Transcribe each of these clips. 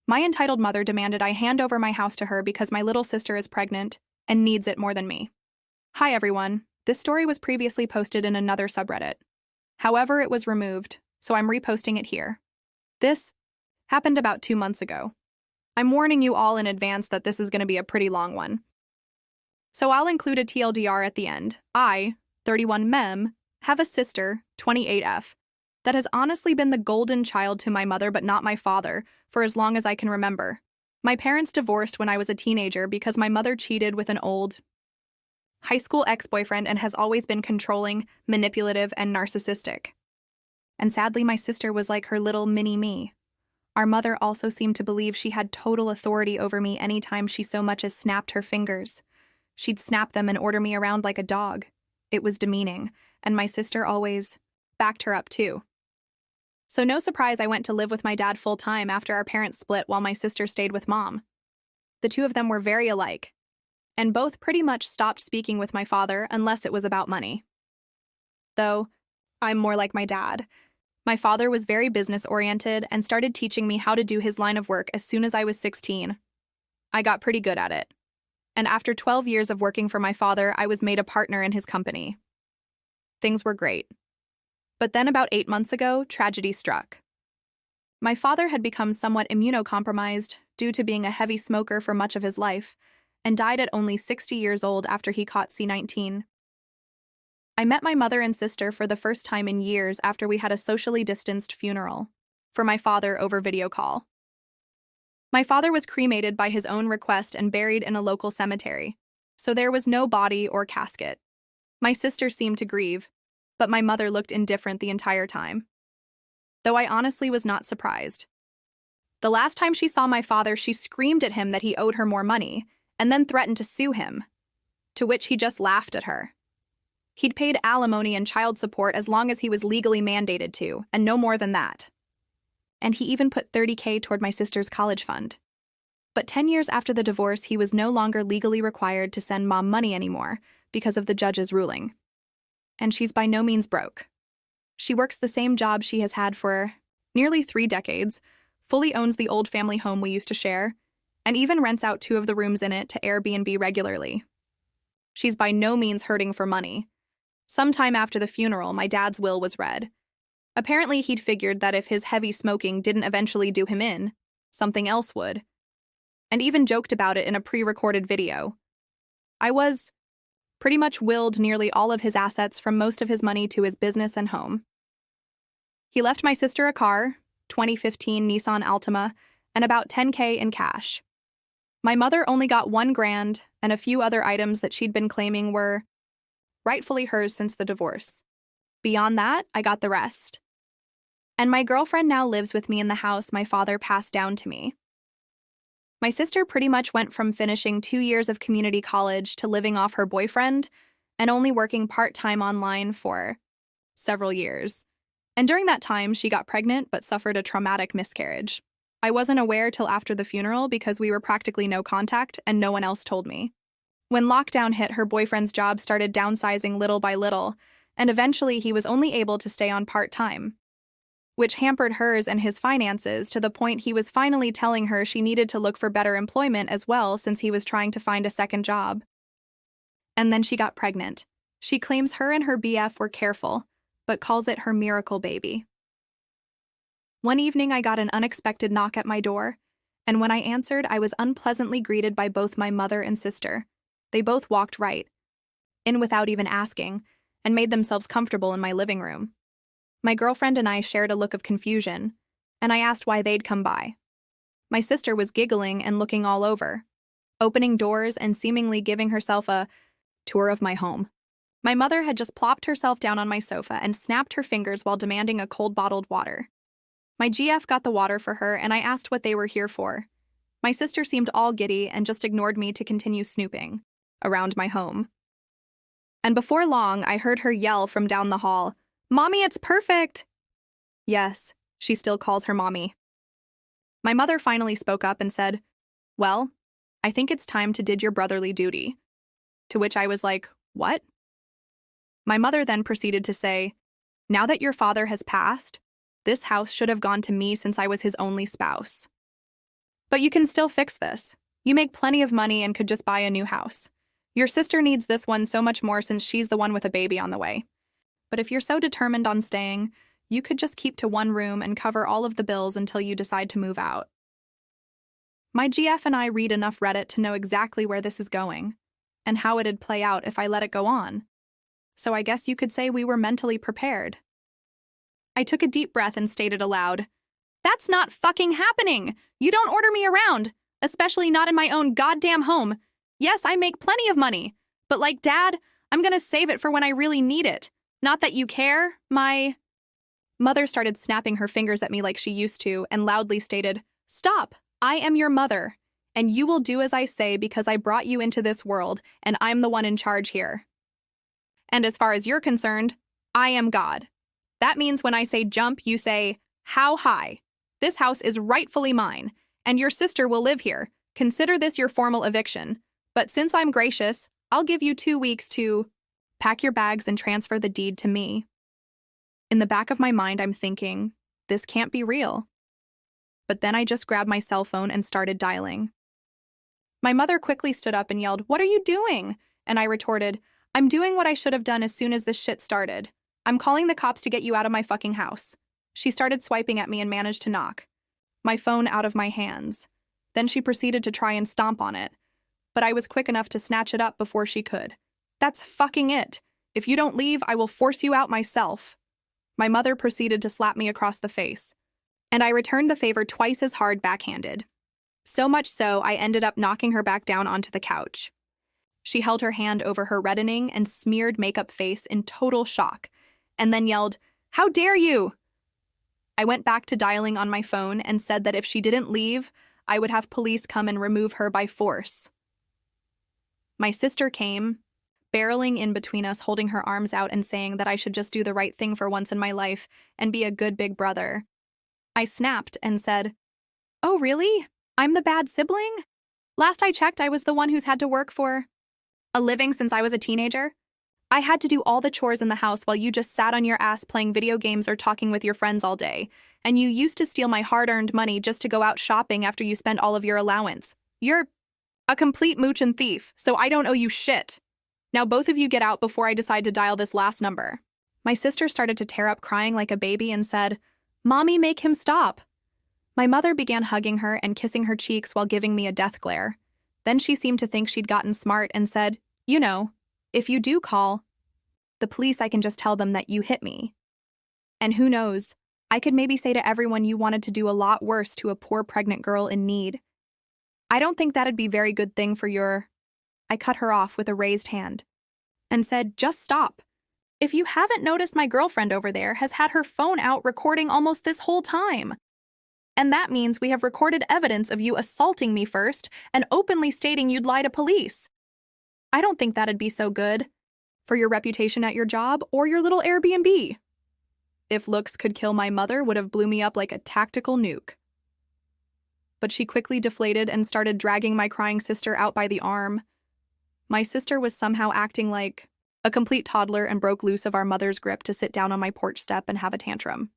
My entitled mother demanded I hand over my house to her because my little sister is pregnant and needs it more than me. Hi everyone, this story was previously posted in another subreddit. However, it was removed, so I'm reposting it here. This happened about 2 months ago. I'm warning you all in advance that this is going to be a pretty long one. So I'll include a TLDR at the end. I, 31 Mem, have a sister, 28F, that has honestly been the golden child to my mother but not my father for as long as I can remember. My parents divorced when I was a teenager because my mother cheated with an old high school ex-boyfriend and has always been controlling, manipulative, and narcissistic. And sadly, my sister was like her little mini-me. Our mother also seemed to believe she had total authority over me anytime she so much as snapped her fingers. She'd snap them and order me around like a dog. It was demeaning, and my sister always backed her up too. So no surprise I went to live with my dad full-time after our parents split while my sister stayed with mom. The two of them were very alike, and both pretty much stopped speaking with my father unless it was about money. Though, I'm more like my dad. My father was very business-oriented and started teaching me how to do his line of work as soon as I was 16. I got pretty good at it. And after 12 years of working for my father, I was made a partner in his company. Things were great. But then about 8 months ago, tragedy struck. My father had become somewhat immunocompromised due to being a heavy smoker for much of his life, and died at only 60 years old after he caught C-19. I met my mother and sister for the first time in years after we had a socially distanced funeral for my father over video call. My father was cremated by his own request and buried in a local cemetery, so there was no body or casket. My sister seemed to grieve, but my mother looked indifferent the entire time. Though I honestly was not surprised. The last time she saw my father, she screamed at him that he owed her more money, and then threatened to sue him, to which he just laughed at her. He'd paid alimony and child support as long as he was legally mandated to, and no more than that. And he even put $30K toward my sister's college fund. But 10 years after the divorce, he was no longer legally required to send mom money anymore because of the judge's ruling. And she's by no means broke. She works the same job she has had for nearly 3 decades, fully owns the old family home we used to share, and even rents out 2 of the rooms in it to Airbnb regularly. She's by no means hurting for money. Sometime after the funeral, my dad's will was read. Apparently, he'd figured that if his heavy smoking didn't eventually do him in, something else would. And even joked about it in a pre-recorded video. I was pretty much willed nearly all of his assets from most of his money to his business and home. He left my sister a car, 2015 Nissan Altima, and about $10K in cash. My mother only got $1,000, and a few other items that she'd been claiming were rightfully hers since the divorce. Beyond that, I got the rest. And my girlfriend now lives with me in the house my father passed down to me. My sister pretty much went from finishing 2 years of community college to living off her boyfriend and only working part-time online for several years. And during that time, she got pregnant but suffered a traumatic miscarriage. I wasn't aware till after the funeral because we were practically no contact and no one else told me. When lockdown hit, her boyfriend's job started downsizing little by little, and eventually he was only able to stay on part-time, which hampered hers and his finances to the point he was finally telling her she needed to look for better employment as well since he was trying to find a second job. And then she got pregnant. She claims her and her BF were careful, but calls it her miracle baby. One evening, I got an unexpected knock at my door, and when I answered, I was unpleasantly greeted by both my mother and sister. They both walked right in without even asking, and made themselves comfortable in my living room. My girlfriend and I shared a look of confusion, and I asked why they'd come by. My sister was giggling and looking all over, opening doors and seemingly giving herself a tour of my home. My mother had just plopped herself down on my sofa and snapped her fingers while demanding a cold bottled water. My GF got the water for her, and I asked what they were here for. My sister seemed all giddy and just ignored me to continue snooping around my home. And before long, I heard her yell from down the hall, "Mommy, it's perfect!" Yes, she still calls her mommy. My mother finally spoke up and said, "Well, I think it's time to did your brotherly duty." To which I was like, "What?" My mother then proceeded to say, "Now that your father has passed, this house should have gone to me since I was his only spouse." But you can still fix this. You make plenty of money and could just buy a new house. Your sister needs this one so much more since she's the one with a baby on the way. But if you're so determined on staying, you could just keep to one room and cover all of the bills until you decide to move out. My GF and I read enough Reddit to know exactly where this is going, and how it'd play out if I let it go on. So I guess you could say we were mentally prepared. I took a deep breath and stated aloud, "That's not fucking happening! You don't order me around, especially not in my own goddamn home. Yes, I make plenty of money, but like Dad, I'm gonna save it for when I really need it. Not that you care, my..." Mother started snapping her fingers at me like she used to and loudly stated, "Stop! I am your mother, and you will do as I say because I brought you into this world and I'm the one in charge here. And as far as you're concerned, I am God. That means when I say jump, you say, how high? This house is rightfully mine, and your sister will live here. Consider this your formal eviction. But since I'm gracious, I'll give you 2 weeks to pack your bags and transfer the deed to me." In the back of my mind, I'm thinking, this can't be real. But then I just grabbed my cell phone and started dialing. My mother quickly stood up and yelled, "What are you doing?" And I retorted, "I'm doing what I should have done as soon as this shit started. I'm calling the cops to get you out of my fucking house." She started swiping at me and managed to knock my phone out of my hands. Then she proceeded to try and stomp on it, but I was quick enough to snatch it up before she could. "That's fucking it. If you don't leave, I will force you out myself." My mother proceeded to slap me across the face, and I returned the favor twice as hard backhanded. So much so, I ended up knocking her back down onto the couch. She held her hand over her reddening and smeared makeup face in total shock, and then yelled, "How dare you!" I went back to dialing on my phone and said that if she didn't leave, I would have police come and remove her by force. My sister came, barreling in between us, holding her arms out and saying that I should just do the right thing for once in my life and be a good big brother. I snapped and said, "Oh, really? I'm the bad sibling? Last I checked, I was the one who's had to work for a living since I was a teenager. I had to do all the chores in the house while you just sat on your ass playing video games or talking with your friends all day. And you used to steal my hard-earned money just to go out shopping after you spent all of your allowance. You're a complete mooch and thief, so I don't owe you shit. Now both of you get out before I decide to dial this last number." My sister started to tear up crying like a baby and said, "Mommy, make him stop." My mother began hugging her and kissing her cheeks while giving me a death glare. Then she seemed to think she'd gotten smart and said, "You know, if you do call the police, I can just tell them that you hit me. And who knows, I could maybe say to everyone you wanted to do a lot worse to a poor pregnant girl in need. I don't think that'd be a very good thing for your..." I cut her off with a raised hand and said, "Just stop. If you haven't noticed, my girlfriend over there has had her phone out recording almost this whole time. And that means we have recorded evidence of you assaulting me first and openly stating you'd lie to police. I don't think that'd be so good for your reputation at your job or your little Airbnb. If looks could kill, my mother would have blew me up like a tactical nuke." But she quickly deflated and started dragging my crying sister out by the arm. My sister was somehow acting like a complete toddler and broke loose of our mother's grip to sit down on my porch step and have a tantrum.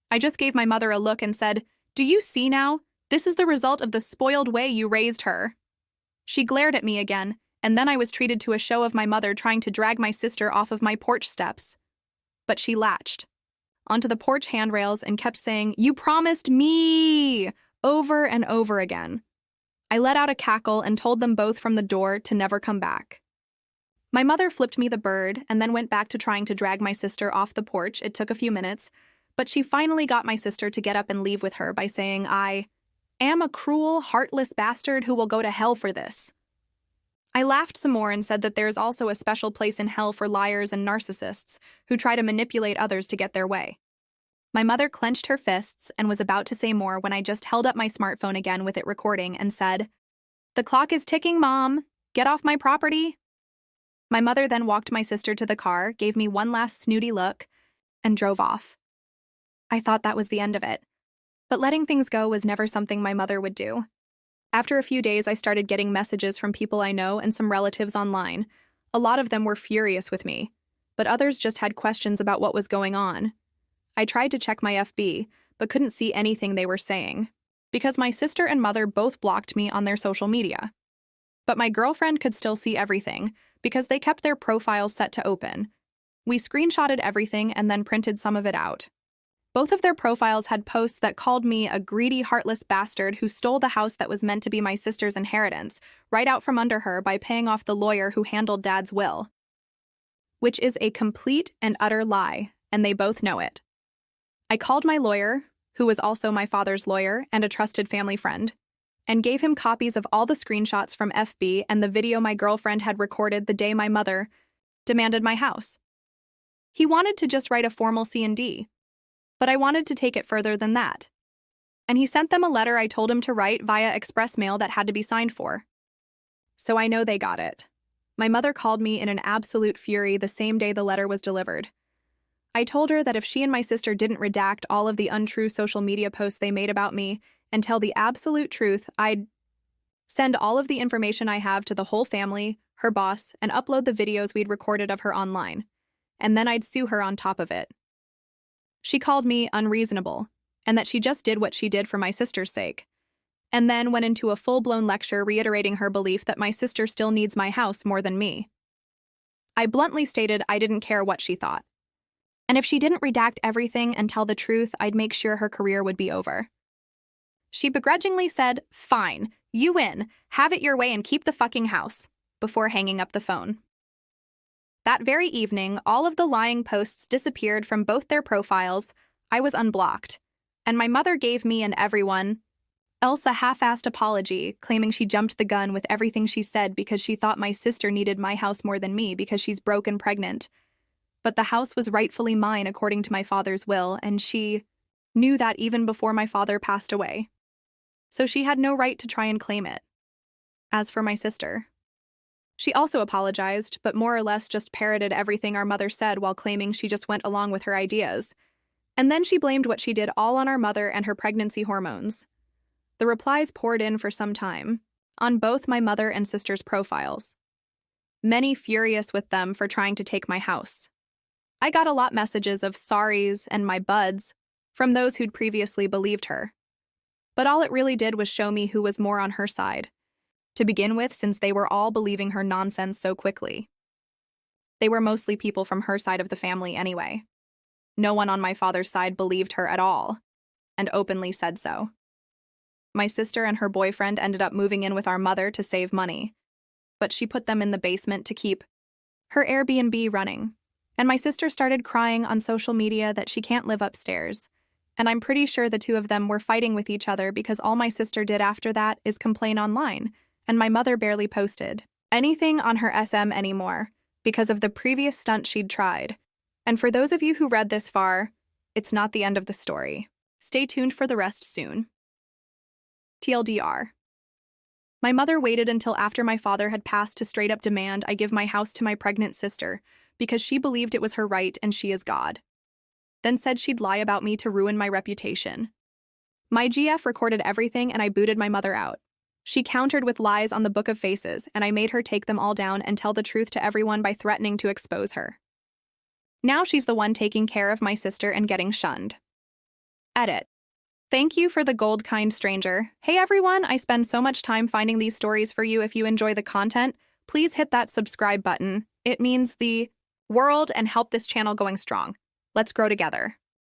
I just gave my mother a look and said, "Do you see now? This is the result of the spoiled way you raised her." She glared at me again, and then I was treated to a show of my mother trying to drag my sister off of my porch steps. But she latched onto the porch handrails and kept saying, "You promised me," over and over again. I let out a cackle and told them both from the door to never come back. My mother flipped me the bird and then went back to trying to drag my sister off the porch. It took a few minutes, but she finally got my sister to get up and leave with her by saying, "I am a cruel, heartless bastard who will go to hell for this." I laughed some more and said that there's also a special place in hell for liars and narcissists who try to manipulate others to get their way. My mother clenched her fists and was about to say more when I just held up my smartphone again with it recording and said, "The clock is ticking, Mom. Get off my property." My mother then walked my sister to the car, gave me one last snooty look, and drove off. I thought that was the end of it. But letting things go was never something my mother would do. After a few days, I started getting messages from people I know and some relatives online. A lot of them were furious with me, but others just had questions about what was going on. I tried to check my FB, but couldn't see anything they were saying. because my sister and mother both blocked me on their social media. But my girlfriend could still see everything because they kept their profiles set to open. We screenshotted everything and then printed some of it out. Both of their profiles had posts that called me a greedy, heartless bastard who stole the house that was meant to be my sister's inheritance right out from under her by paying off the lawyer who handled Dad's will. Which is a complete and utter lie, and they both know it. I called my lawyer, who was also my father's lawyer and a trusted family friend, and gave him copies of all the screenshots from FB and the video my girlfriend had recorded the day my mother demanded my house. He wanted to just write a formal C&D, but I wanted to take it further than that. And he sent them a letter I told him to write via express mail that had to be signed for. So I know they got it. My mother called me in an absolute fury the same day the letter was delivered. I told her that if she and my sister didn't redact all of the untrue social media posts they made about me and tell the absolute truth, I'd send all of the information I have to the whole family, her boss, and upload the videos we'd recorded of her online. And then I'd sue her on top of it. She called me unreasonable, and that she just did what she did for my sister's sake, and then went into a full-blown lecture reiterating her belief that my sister still needs my house more than me. I bluntly stated I didn't care what she thought, and if she didn't redact everything and tell the truth, I'd make sure her career would be over. She begrudgingly said, "Fine, you win, have it your way and keep the fucking house," before hanging up the phone. That very evening, all of the lying posts disappeared from both their profiles. I was unblocked, and my mother gave me and everyone else a half-assed apology, claiming she jumped the gun with everything she said because she thought my sister needed my house more than me because she's broke and pregnant. But the house was rightfully mine according to my father's will, and she knew that even before my father passed away. So she had no right to try and claim it. As for my sister, she also apologized, but more or less just parroted everything our mother said while claiming she just went along with her ideas. And then she blamed what she did all on our mother and her pregnancy hormones. The replies poured in for some time, on both my mother and sister's profiles. Many furious with them for trying to take my house. I got a lot messages of sorries and my buds from those who'd previously believed her. But all it really did was show me who was more on her side. To begin with, since they were all believing her nonsense so quickly. They were mostly people from her side of the family anyway. No one on my father's side believed her at all, and openly said so. My sister and her boyfriend ended up moving in with our mother to save money, but she put them in the basement to keep her Airbnb running. And my sister started crying on social media that she can't live upstairs. And I'm pretty sure the two of them were fighting with each other because all my sister did after that is complain online, and my mother barely posted anything on her SM anymore because of the previous stunt she'd tried. And for those of you who read this far, it's not the end of the story. Stay tuned for the rest soon. TLDR. My mother waited until after my father had passed to straight up demand I give my house to my pregnant sister because she believed it was her right and she is God. Then said she'd lie about me to ruin my reputation. My GF recorded everything and I booted my mother out. She countered with lies on the Book of Faces, and I made her take them all down and tell the truth to everyone by threatening to expose her. Now she's the one taking care of my sister and getting shunned. Edit. Thank you for the gold, kind stranger. Hey everyone, I spend so much time finding these stories for you. If you enjoy the content, please hit that subscribe button. It means the world and help this channel going strong. Let's grow together.